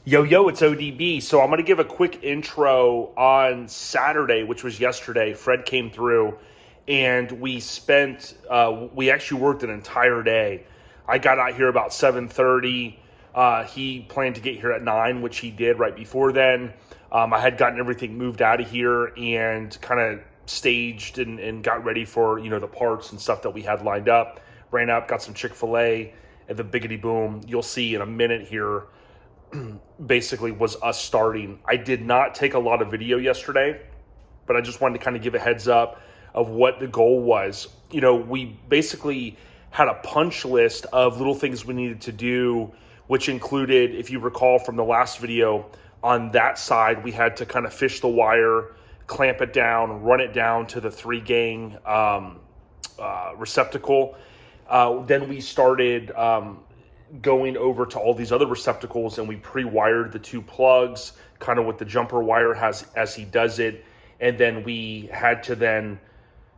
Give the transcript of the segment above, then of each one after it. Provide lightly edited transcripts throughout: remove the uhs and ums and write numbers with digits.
Yo, it's ODB. So I'm going to give a quick intro on Saturday, which was yesterday. Fred came through and we actually worked an entire day. I got out here about 7:30. He planned to get here at 9, which he did right before then. I had gotten everything moved out of here and kind of staged and got ready for, the parts and stuff that we had lined up. Ran up, got some Chick-fil-A at the biggity boom. You'll see in a minute here. Basically was us starting. I did not take a lot of video yesterday, but I just wanted to kind of give a heads up of what the goal was. We basically had a punch list of little things we needed to do, which included, if you recall from the last video, on that side, we had to kind of fish the wire, clamp it down, run it down to the 3-gang receptacle. Then we started going over to all these other receptacles, and we pre-wired the 2 plugs kind of with the jumper wire as he does it, and then we had to then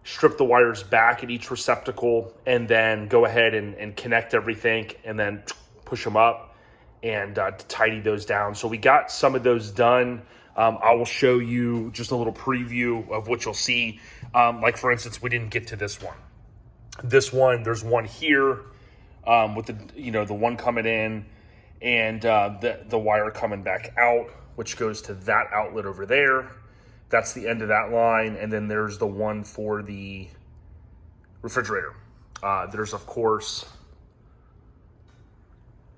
strip the wires back at each receptacle and then go ahead and connect everything and then push them up and tidy those down. So we got some of those done. I will show you just a little preview of what you'll see. Like for instance, we didn't get to this one. There's one here with the one coming in and the wire coming back out, which goes to that outlet over there. That's the end of that line. And then there's the one for the refrigerator. There's, of course,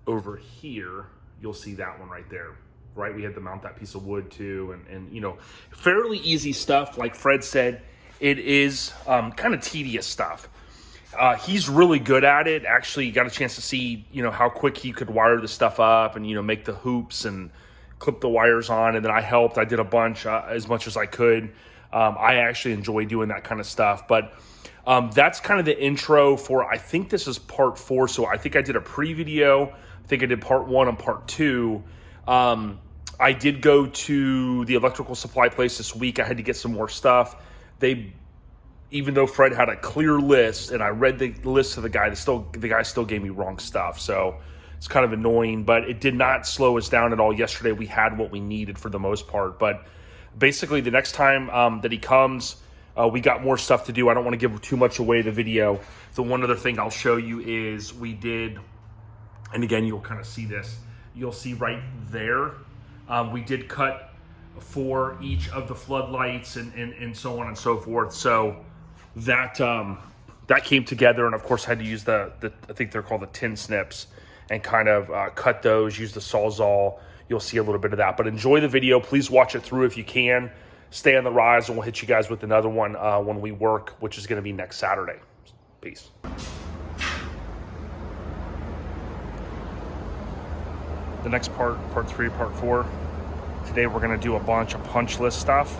over here, you'll see that one right there, right? We had to mount that piece of wood too. And fairly easy stuff. Like Fred said, it is kind of tedious stuff. He's really good at it. Actually, got a chance to see, how quick he could wire the stuff up and, make the hoops and clip the wires on. And then I helped. I did a bunch, as much as I could. I actually enjoy doing that kind of stuff. But that's kind of the intro for, I think this is part 4. So I think I did a pre-video. I think I did part 1 and part 2. I did go to the electrical supply place this week. I had to get some more stuff. Even though Fred had a clear list and I read the list to the guy, the guy still gave me wrong stuff. So it's kind of annoying, but it did not slow us down at all. Yesterday we had what we needed for the most part. But basically the next time that he comes, we got more stuff to do. I don't want to give too much away the video. The one other thing I'll show you is we did, and again, you'll kind of see this. You'll see right there, we did cut for each of the floodlights and so on and so forth. So that came together, and of course had to use the I think they're called the tin snips and kind of cut those, use the Sawzall. You'll see a little bit of that, but enjoy the video. Please watch it through if you can. Stay on the rise, and we'll hit you guys with another one when we work, which is going to be next Saturday. Peace. The next part 3, part 4. Today we're going to do a bunch of punch list stuff.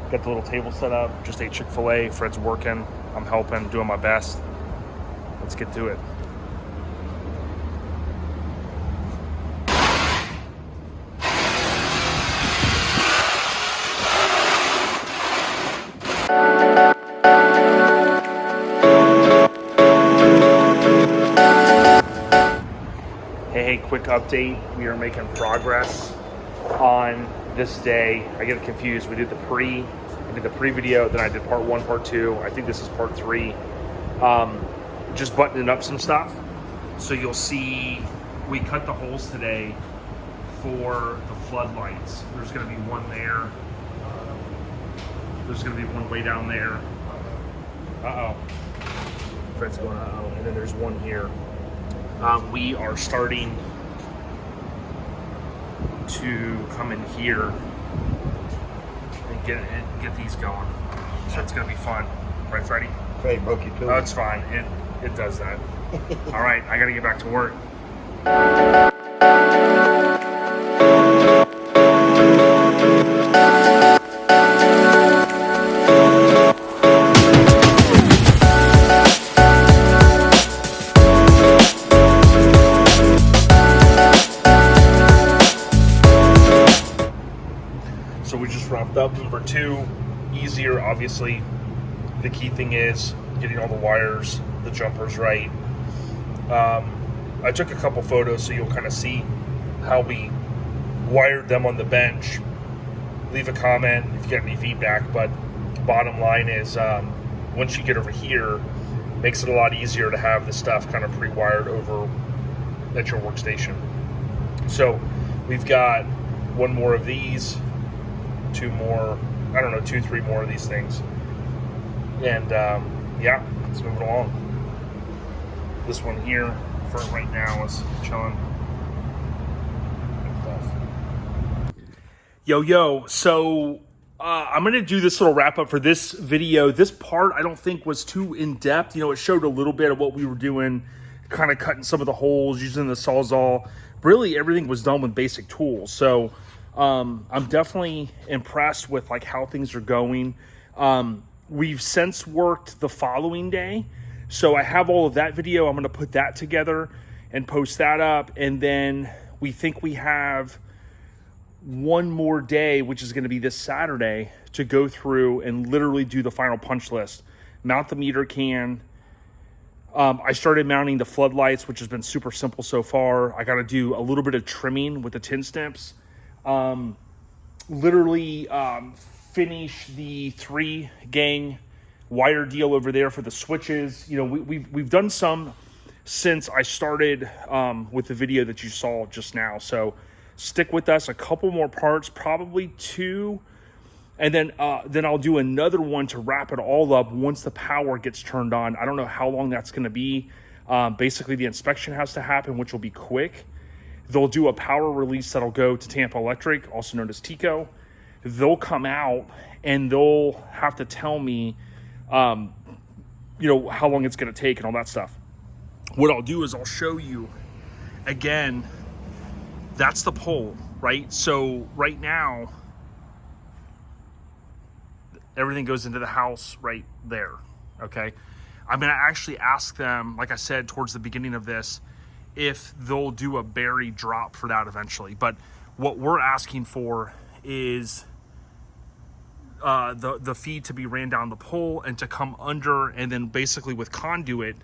Got the little table set up, just ate Chick-fil-A. Fred's working, I'm helping, doing my best. Let's get to it. Hey, quick update. We are making progress on this day. I get confused. We did the pre-video, then I did part 1, part 2. I think this is part 3. Just buttoning up some stuff. So you'll see we cut the holes today for the floodlights. There's going to be one there. There's going to be one way down there. Fred's going and then there's one here. We are starting to come in here and get these going. So it's gonna be fun, right, Freddie? Freddie broke your tool. Oh, it's fine. It does that. All right, I gotta get back to work. So we just wrapped up number 2. Easier, obviously. The key thing is getting all the wires, the jumpers right. I took a couple photos so you'll kind of see how we wired them on the bench. Leave a comment if you got any feedback, but bottom line is once you get over here, makes it a lot easier to have the stuff kind of pre-wired over at your workstation. So we've got one more of these, two more, I don't know, 2-3 more of these things. And yeah, let's move it along. This one here for right now is chilling. Yo, so I'm going to do this little wrap up for this video. This part I don't think was too in-depth. You know, it showed a little bit of what we were doing, kind of cutting some of the holes, using the Sawzall. Really, everything was done with basic tools. So I'm definitely impressed with like how things are going. We've since worked the following day. So I have all of that video. I'm going to put that together and post that up. And then we think we have one more day, which is going to be this Saturday, to go through and literally do the final punch list. Mount the meter can. I started mounting the floodlights, which has been super simple so far. I got to do a little bit of trimming with the tin snips. Literally finish the 3-gang wire deal over there for the switches. You know, we've done some since I started with the video that you saw just now. So stick with us. A couple more parts, probably 2. And then I'll do another one to wrap it all up once the power gets turned on. I don't know how long that's going to be. Basically, the inspection has to happen, which will be quick. They'll do a power release that'll go to Tampa Electric, also known as TECO. They'll come out and they'll have to tell me, you know, how long it's going to take and all that stuff. What I'll do is I'll show you again. That's the pole, right? So right now, everything goes into the house right there, okay? I'm gonna actually ask them, like I said towards the beginning of this, if they'll do a berry drop for that eventually. But what we're asking for is the feed to be ran down the pole and to come under, and then basically with conduit,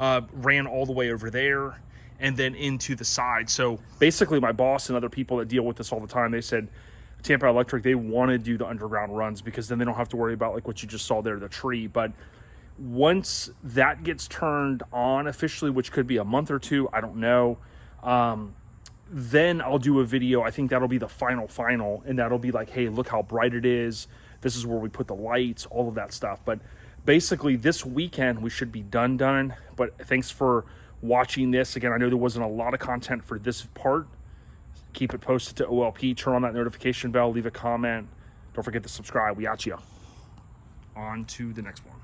ran all the way over there and then into the side. So basically my boss and other people that deal with this all the time, they said, Tampa Electric, they want to do the underground runs because then they don't have to worry about like what you just saw there, the tree. But once that gets turned on officially, which could be a month or 2, I don't know, then I'll do a video. I think that'll be the final, and that'll be like, hey, look how bright it is. This is where we put the lights, all of that stuff. But basically this weekend we should be done. But thanks for watching this. Again, I know there wasn't a lot of content for this part. Keep it posted to OLP. Turn on that notification bell. Leave a comment. Don't forget to subscribe. We got you. On to the next one.